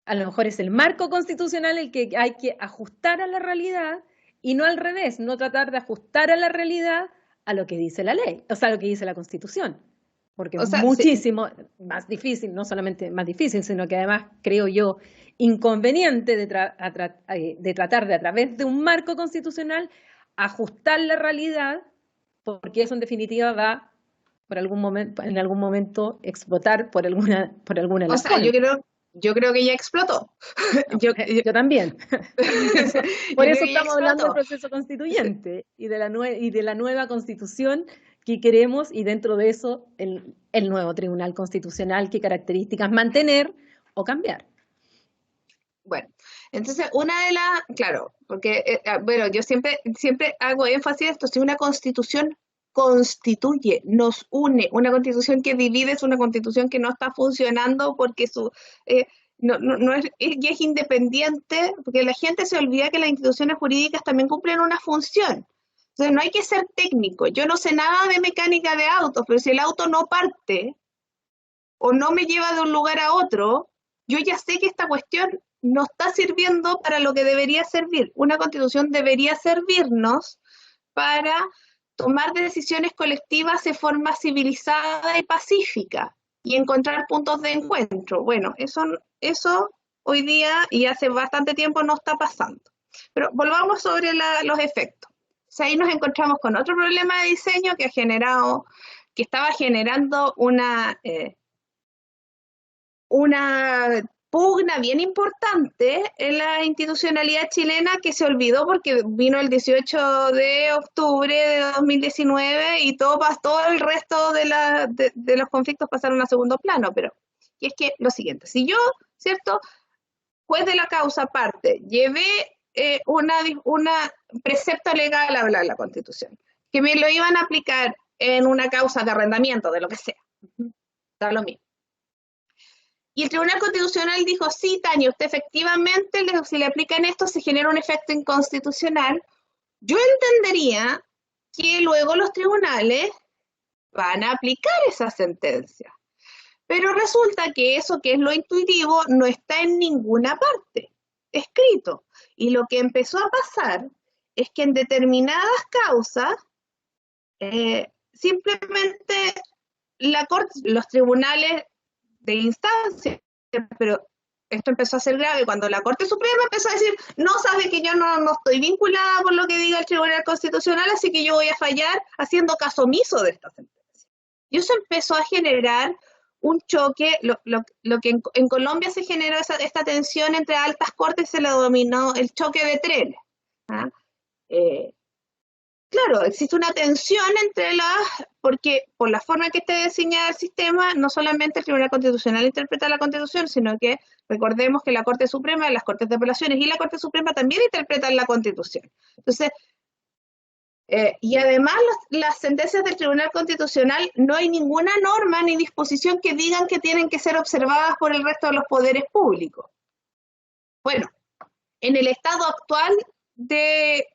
a lo mejor es el marco constitucional el que hay que ajustar a la realidad y no al revés, no tratar de ajustar a la realidad a lo que dice la ley, o sea, a lo que dice la Constitución. Porque es muchísimo más difícil, no solamente más difícil, sino que además, creo yo, inconveniente de tratar de a través de un marco constitucional ajustar la realidad, porque eso en definitiva va en algún momento explotar por alguna razón. O sea, yo creo yo creo que ya explotó. No, Yo, yo también. yo Por creo eso que ya estamos hablando del explotó. proceso constituyente y y de la nueva constitución que queremos y dentro de eso el nuevo Tribunal Constitucional, qué características mantener o cambiar. Bueno, entonces una de las, claro, porque, bueno, yo siempre hago énfasis en esto, si una constitución constituye, nos une, una constitución que divide es una constitución que no está funcionando porque eh, no y es independiente, porque la gente se olvida que las instituciones jurídicas también cumplen una función. Entonces no hay que ser técnico, yo no sé nada de mecánica de autos, pero si el auto no parte, o no me lleva de un lugar a otro, yo ya sé que esta cuestión no está sirviendo para lo que debería servir. Una constitución debería servirnos para tomar decisiones colectivas de forma civilizada y pacífica y encontrar puntos de encuentro. Bueno, eso hoy día y hace bastante tiempo no está pasando. Pero volvamos sobre los efectos. O sea, ahí nos encontramos con otro problema de diseño que estaba generando una pugna bien importante en la institucionalidad chilena que se olvidó porque vino el 18 de octubre de 2019 y todo el resto de los conflictos pasaron a segundo plano. Pero, y es que lo siguiente, si yo, ¿cierto? Juez de la causa parte, llevé una precepto legal a hablar la Constitución, que me lo iban a aplicar en una causa de arrendamiento, de lo que sea. Da lo mismo. Y el Tribunal Constitucional dijo, sí, Tania, usted efectivamente, si le aplican esto, se genera un efecto inconstitucional. Yo entendería que luego los tribunales van a aplicar esa sentencia. Pero resulta que eso que es lo intuitivo no está en ninguna parte escrito. Y lo que empezó a pasar es que en determinadas causas, simplemente los tribunales de instancia, pero esto empezó a ser grave cuando la Corte Suprema empezó a decir, no, sabe que yo no estoy vinculada por lo que diga el Tribunal Constitucional, así que yo voy a fallar haciendo caso omiso de esta sentencia. Y eso empezó a generar un choque, lo que en Colombia se generó esta tensión entre altas cortes, se lo dominó el choque de trenes. ¿Ah? Claro, existe una tensión porque por la forma en que está diseñado el sistema, no solamente el Tribunal Constitucional interpreta la Constitución, sino que recordemos que la Corte Suprema, las Cortes de Apelaciones y la Corte Suprema también interpretan la Constitución. Entonces, y además las sentencias del Tribunal Constitucional no hay ninguna norma ni disposición que digan que tienen que ser observadas por el resto de los poderes públicos. Bueno, en el estado actual de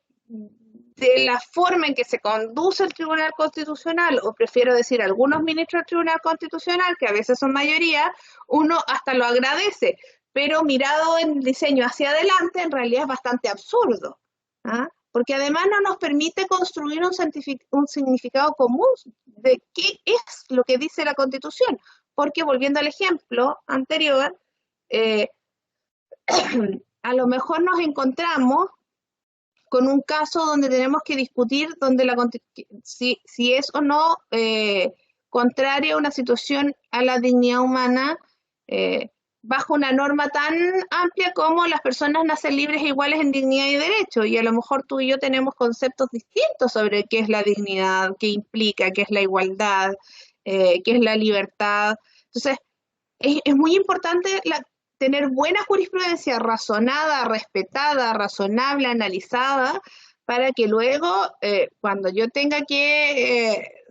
la forma en que se conduce el Tribunal Constitucional, o prefiero decir algunos ministros del Tribunal Constitucional, que a veces son mayoría, uno hasta lo agradece, pero mirado en diseño hacia adelante, en realidad es bastante absurdo, ¿ah? Porque además no nos permite construir un significado común de qué es lo que dice la Constitución, porque volviendo al ejemplo anterior, a lo mejor nos encontramos con un caso donde tenemos que discutir si es o no contraria a una situación a la dignidad humana bajo una norma tan amplia como las personas nacen libres e iguales en dignidad y derecho, y a lo mejor tú y yo tenemos conceptos distintos sobre qué es la dignidad, qué implica, qué es la igualdad, qué es la libertad. Entonces, es muy importante tener buena jurisprudencia razonada, respetada, razonable, analizada, para que luego, cuando yo tenga que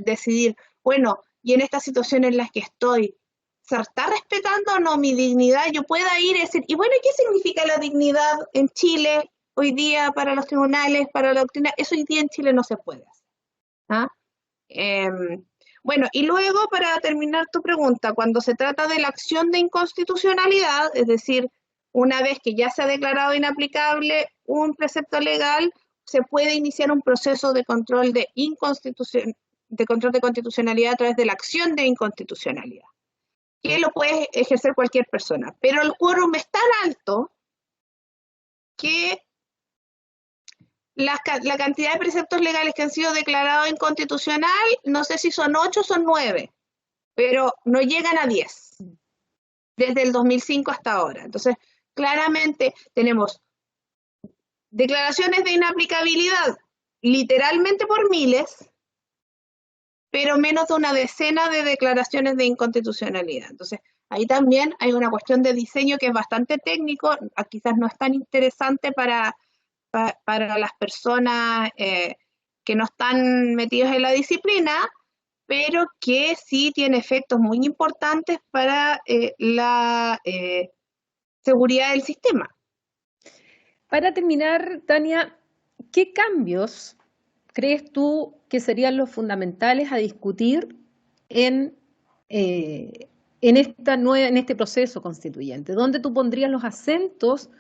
decidir, bueno, y en esta situación en la que estoy, ¿se está respetando o no mi dignidad? Yo pueda ir y decir, y bueno, ¿qué significa la dignidad en Chile hoy día para los tribunales, para la doctrina? Eso hoy día en Chile no se puede hacer. ¿Ah? Bueno, y luego, para terminar tu pregunta, cuando se trata de la acción de inconstitucionalidad, es decir, una vez que ya se ha declarado inaplicable un precepto legal, se puede iniciar un proceso de control de constitucionalidad a través de la acción de inconstitucionalidad, que lo puede ejercer cualquier persona. Pero el quórum es tan alto que la cantidad de preceptos legales que han sido declarados inconstitucional, no sé si son 8 o son 9, pero no llegan a 10. desde el 2005 hasta ahora. Entonces, claramente tenemos declaraciones de inaplicabilidad literalmente por miles, pero menos de una decena de declaraciones de inconstitucionalidad. Entonces, ahí también hay una cuestión de diseño que es bastante técnico, quizás no es tan interesante para las personas que no están metidos en la disciplina, pero que sí tiene efectos muy importantes para la seguridad del sistema. Para terminar, Tania, ¿qué cambios crees tú que serían los fundamentales a discutir en este proceso constituyente? ¿Dónde tú pondrías los acentos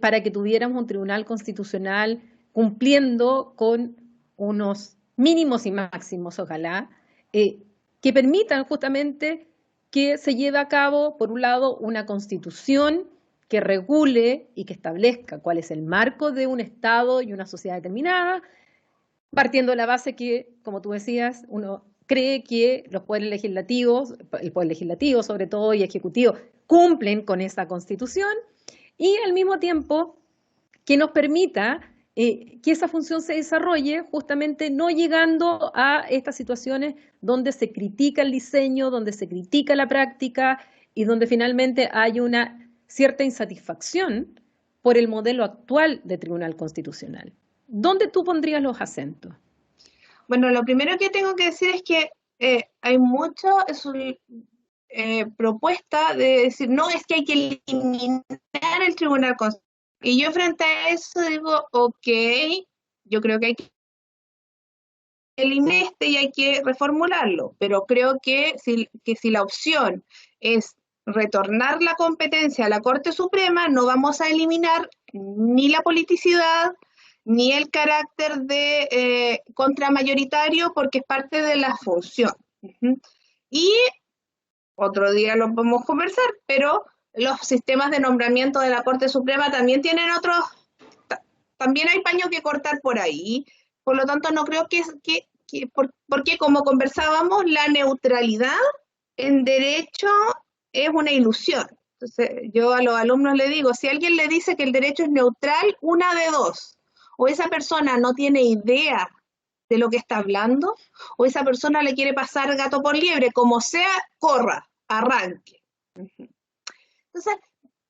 para que tuviéramos un tribunal constitucional cumpliendo con unos mínimos y máximos, ojalá, que permitan justamente que se lleve a cabo, por un lado, una constitución que regule y que establezca cuál es el marco de un Estado y una sociedad determinada, partiendo de la base que, como tú decías, uno cree que los poderes legislativos, el poder legislativo sobre todo y ejecutivo, cumplen con esa constitución, y al mismo tiempo que nos permita que esa función se desarrolle justamente no llegando a estas situaciones donde se critica el diseño, donde se critica la práctica y donde finalmente hay una cierta insatisfacción por el modelo actual de Tribunal Constitucional. ¿Dónde tú pondrías los acentos? Bueno, lo primero que tengo que decir es que hay mucho propuesta de decir, no, es que hay que eliminar el Tribunal Constitucional. Y yo frente a eso digo, ok, yo creo que hay que eliminar y hay que reformularlo, pero creo que si la opción es retornar la competencia a la Corte Suprema, no vamos a eliminar ni la politicidad, ni el carácter de contramayoritario, porque es parte de la función. Y otro día lo podemos conversar, pero los sistemas de nombramiento de la Corte Suprema también tienen también hay paño que cortar por ahí. Por lo tanto, no creo porque como conversábamos, la neutralidad en derecho es una ilusión. Entonces, yo a los alumnos les digo, si alguien le dice que el derecho es neutral, una de dos: o esa persona no tiene idea de lo que está hablando, o esa persona le quiere pasar gato por liebre, como sea, corra, arranque. Entonces,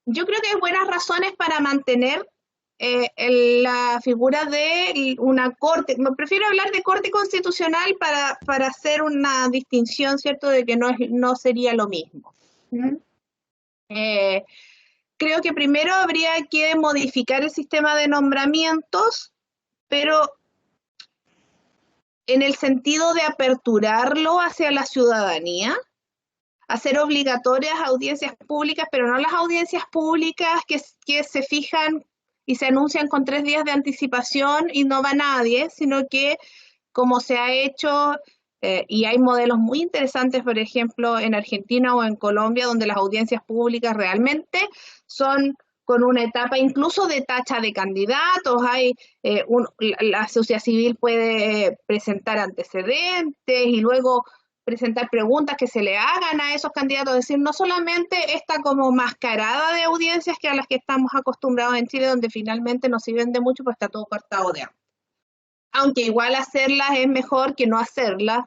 yo creo que hay buenas razones para mantener la figura de una corte. Prefiero hablar de corte constitucional para hacer una distinción, ¿cierto?, de que no sería lo mismo. Creo que primero habría que modificar el sistema de nombramientos, pero en el sentido de aperturarlo hacia la ciudadanía, hacer obligatorias audiencias públicas, pero no las audiencias públicas que se fijan y se anuncian con 3 días de anticipación y no va nadie, sino que como se ha hecho, y hay modelos muy interesantes, por ejemplo, en Argentina o en Colombia, donde las audiencias públicas realmente son con una etapa incluso de tacha de candidatos, la sociedad civil puede presentar antecedentes y luego presentar preguntas que se le hagan a esos candidatos, es decir, no solamente esta como mascarada de audiencias que a las que estamos acostumbrados en Chile, donde finalmente no sirven de mucho, pues está todo cortado de antes. Aunque igual hacerlas es mejor que no hacerlas,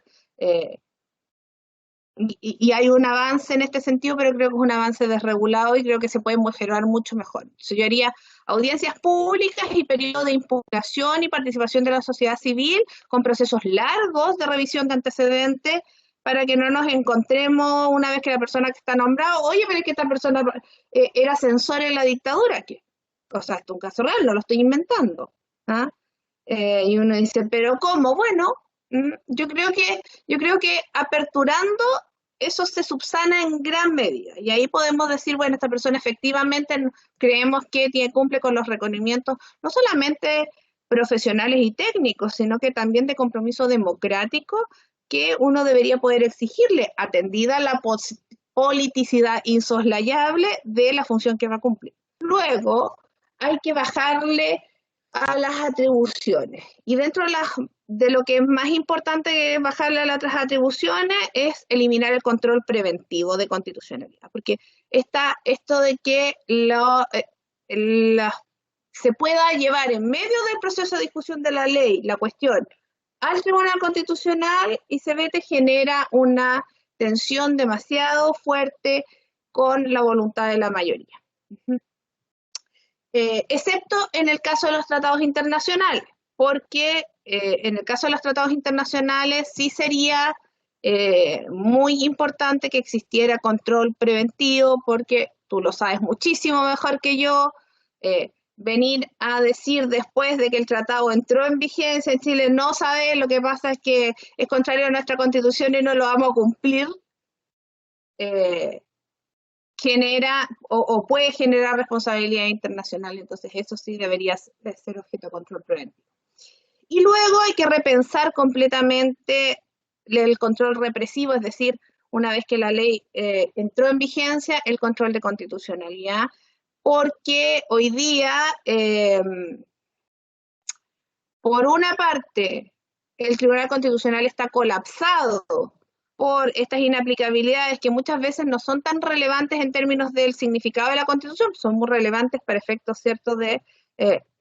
y hay un avance en este sentido, pero creo que es un avance desregulado y creo que se puede mejorar mucho mejor. Entonces, yo haría audiencias públicas y periodo de impugnación y participación de la sociedad civil con procesos largos de revisión de antecedentes para que no nos encontremos una vez que la persona que está nombrada, oye, pero es que esta persona era censor en la dictadura, que, o sea, esto es un caso real, no lo estoy inventando. ¿Ah? Y uno dice, ¿pero cómo? Bueno, yo creo que aperturando eso se subsana en gran medida. Y ahí podemos decir, bueno, esta persona efectivamente creemos que cumple con los requerimientos, no solamente profesionales y técnicos, sino que también de compromiso democrático que uno debería poder exigirle, atendida la politicidad insoslayable de la función que va a cumplir. Luego, hay que bajarle a las atribuciones. Y dentro de las de lo que es más importante que bajarle a las otras atribuciones es eliminar el control preventivo de constitucionalidad, porque está esto de que se pueda llevar en medio del proceso de discusión de la ley la cuestión al Tribunal Constitucional y se ve que genera una tensión demasiado fuerte con la voluntad de la mayoría. Excepto en el caso de los tratados internacionales, porque en el caso de los tratados internacionales sí sería muy importante que existiera control preventivo, porque tú lo sabes muchísimo mejor que yo, venir a decir después de que el tratado entró en vigencia en Chile, no sabe, lo que pasa es que es contrario a nuestra constitución y no lo vamos a cumplir, genera o puede generar responsabilidad internacional, entonces eso sí debería ser objeto de control preventivo. Y luego hay que repensar completamente el control represivo, es decir, una vez que la ley entró en vigencia, el control de constitucionalidad, porque hoy día, por una parte, el Tribunal Constitucional está colapsado por estas inaplicabilidades que muchas veces no son tan relevantes en términos del significado de la Constitución, son muy relevantes para efectos ciertos de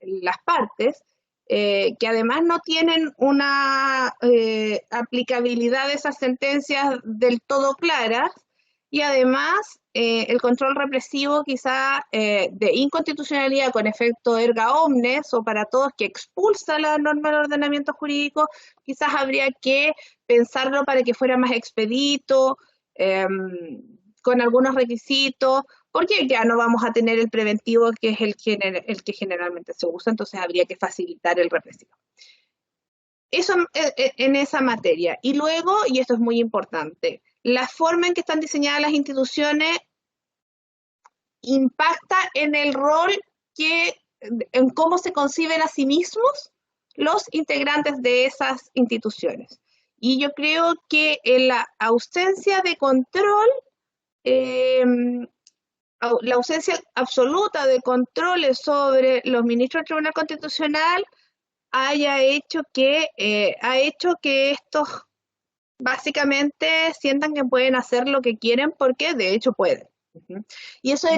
las partes, que además no tienen una aplicabilidad de esas sentencias del todo claras, y además el control represivo quizá de inconstitucionalidad con efecto erga omnes o para todos que expulsa la norma del ordenamiento jurídico, quizás habría que pensarlo para que fuera más expedito, con algunos requisitos, porque ya no vamos a tener el preventivo que es el que generalmente se usa, entonces habría que facilitar el represivo. Eso en esa materia. Y luego, y esto es muy importante, la forma en que están diseñadas las instituciones impacta en el rol en cómo se conciben a sí mismos los integrantes de esas instituciones. Y yo creo que en la ausencia de control, la ausencia absoluta de controles sobre los ministros del Tribunal Constitucional ha hecho que estos básicamente sientan que pueden hacer lo que quieren porque de hecho pueden. Y eso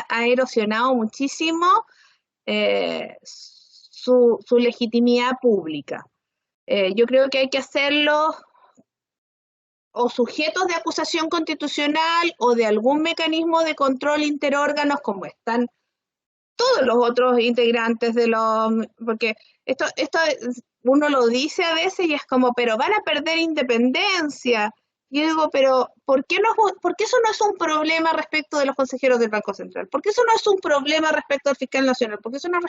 ha erosionado muchísimo su legitimidad pública. Yo creo que hay que hacerlo o sujetos de acusación constitucional o de algún mecanismo de control interórganos como están todos los otros integrantes porque esto uno lo dice a veces y es como, pero van a perder independencia. Y yo digo, pero ¿por qué eso no es un problema respecto de los consejeros del Banco Central? ¿Por qué eso no es un problema respecto al fiscal nacional? ¿Por qué eso no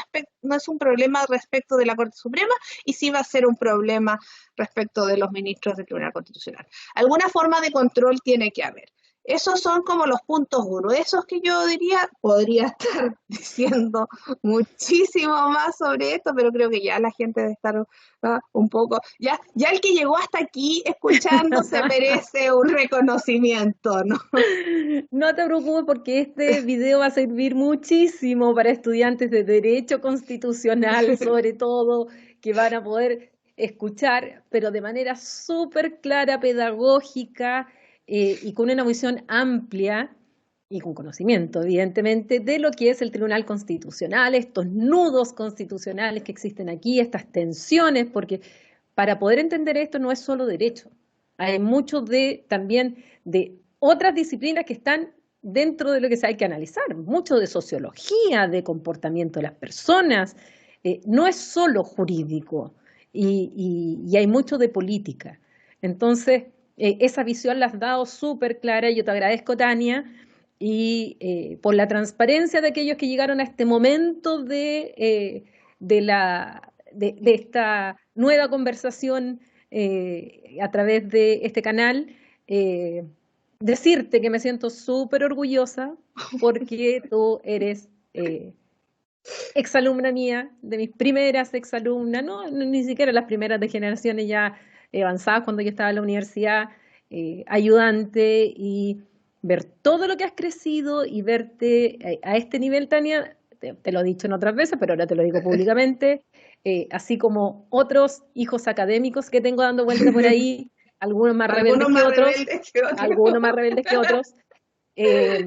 es un problema respecto de la Corte Suprema? Y sí va a ser un problema respecto de los ministros del Tribunal Constitucional. Alguna forma de control tiene que haber. Esos son como los puntos gruesos que yo diría. Podría estar diciendo muchísimo más sobre esto, pero creo que ya la gente debe estar un poco, ya el que llegó hasta aquí escuchando se merece un reconocimiento, ¿no? No te preocupes porque este video va a servir muchísimo para estudiantes de Derecho Constitucional, sobre todo, que van a poder escuchar, pero de manera súper clara, pedagógica, y con una visión amplia y con conocimiento, evidentemente, de lo que es el Tribunal Constitucional, estos nudos constitucionales que existen aquí, estas tensiones, porque para poder entender esto no es solo derecho, hay mucho también de otras disciplinas que están dentro de lo que se hay que analizar, mucho de sociología, de comportamiento de las personas, no es solo jurídico y hay mucho de política. Entonces, esa visión la has dado súper clara. Yo te agradezco, Tania, y por la transparencia de aquellos que llegaron a este momento de esta nueva conversación a través de este canal. Decirte que me siento súper orgullosa porque tú eres exalumna mía, de mis primeras exalumnas, no, ni siquiera las primeras de generaciones ya avanzadas cuando yo estaba en la universidad, ayudante, y ver todo lo que has crecido y verte a este nivel, Tania, te lo he dicho en otras veces, pero ahora te lo digo públicamente, así como otros hijos académicos que tengo dando vuelta por ahí, algunos más rebeldes Algunos que más otros, rebeldes que otros. algunos más rebeldes que otros. Eh,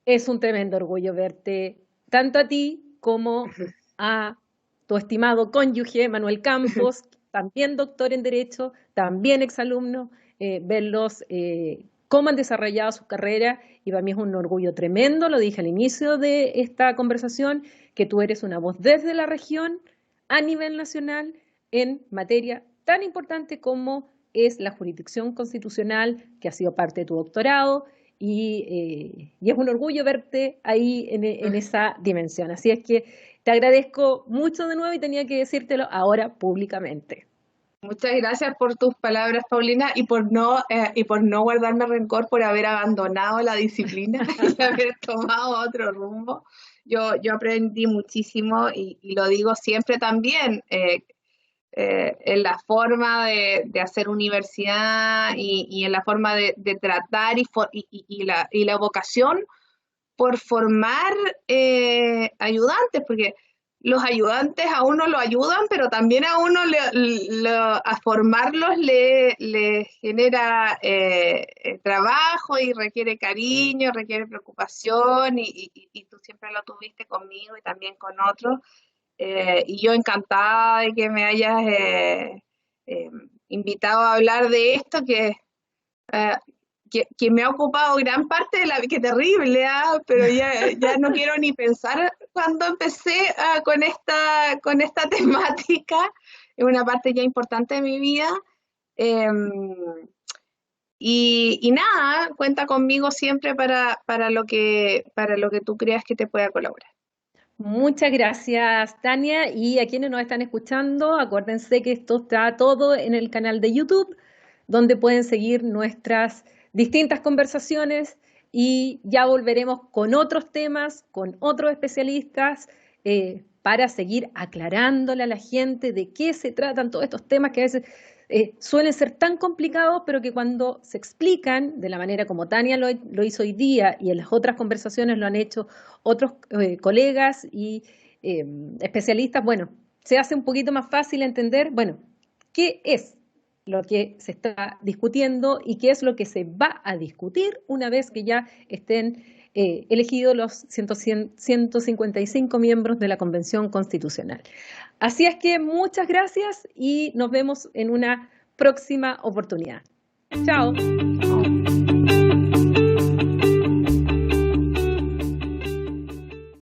es un tremendo orgullo verte tanto a ti como a tu estimado cónyuge, Manuel Campos, también doctor en Derecho, también exalumno, verlos cómo han desarrollado su carrera, y para mí es un orgullo tremendo, lo dije al inicio de esta conversación, que tú eres una voz desde la región a nivel nacional en materia tan importante como es la jurisdicción constitucional, que ha sido parte de tu doctorado, y es un orgullo verte ahí en esa dimensión. Así es que te agradezco mucho de nuevo y tenía que decírtelo ahora públicamente. Muchas gracias por tus palabras, Paulina, y por no guardarme rencor por haber abandonado la disciplina y haber tomado otro rumbo. Yo aprendí muchísimo y lo digo siempre también, en la forma de hacer universidad y en la forma de tratar y la vocación por formar ayudantes, porque los ayudantes a uno lo ayudan, pero también a uno a formarlos le genera trabajo y requiere cariño, requiere preocupación, y tú siempre lo tuviste conmigo y también con otros. Y yo encantada de que me hayas eh, invitado a hablar de esto eh, que me ha ocupado gran parte de la vida, que terrible, pero ya no quiero ni pensar cuando empecé con esta temática, es una parte ya importante de mi vida. Eh, y nada, cuenta conmigo siempre para lo que tú creas que te pueda colaborar. Muchas gracias, Tania. Y a quienes nos están escuchando, acuérdense que esto está todo en el canal de YouTube, donde pueden seguir nuestras distintas conversaciones, y ya volveremos con otros temas, con otros especialistas, para seguir aclarándole a la gente de qué se tratan todos estos temas que a veces suelen ser tan complicados, pero que cuando se explican de la manera como Tania lo hizo hoy día, y en las otras conversaciones lo han hecho otros colegas y especialistas, bueno, se hace un poquito más fácil entender, bueno, qué es lo que se está discutiendo y qué es lo que se va a discutir una vez que ya estén elegidos los 155 miembros de la Convención Constitucional. Así es que muchas gracias y nos vemos en una próxima oportunidad. Chao.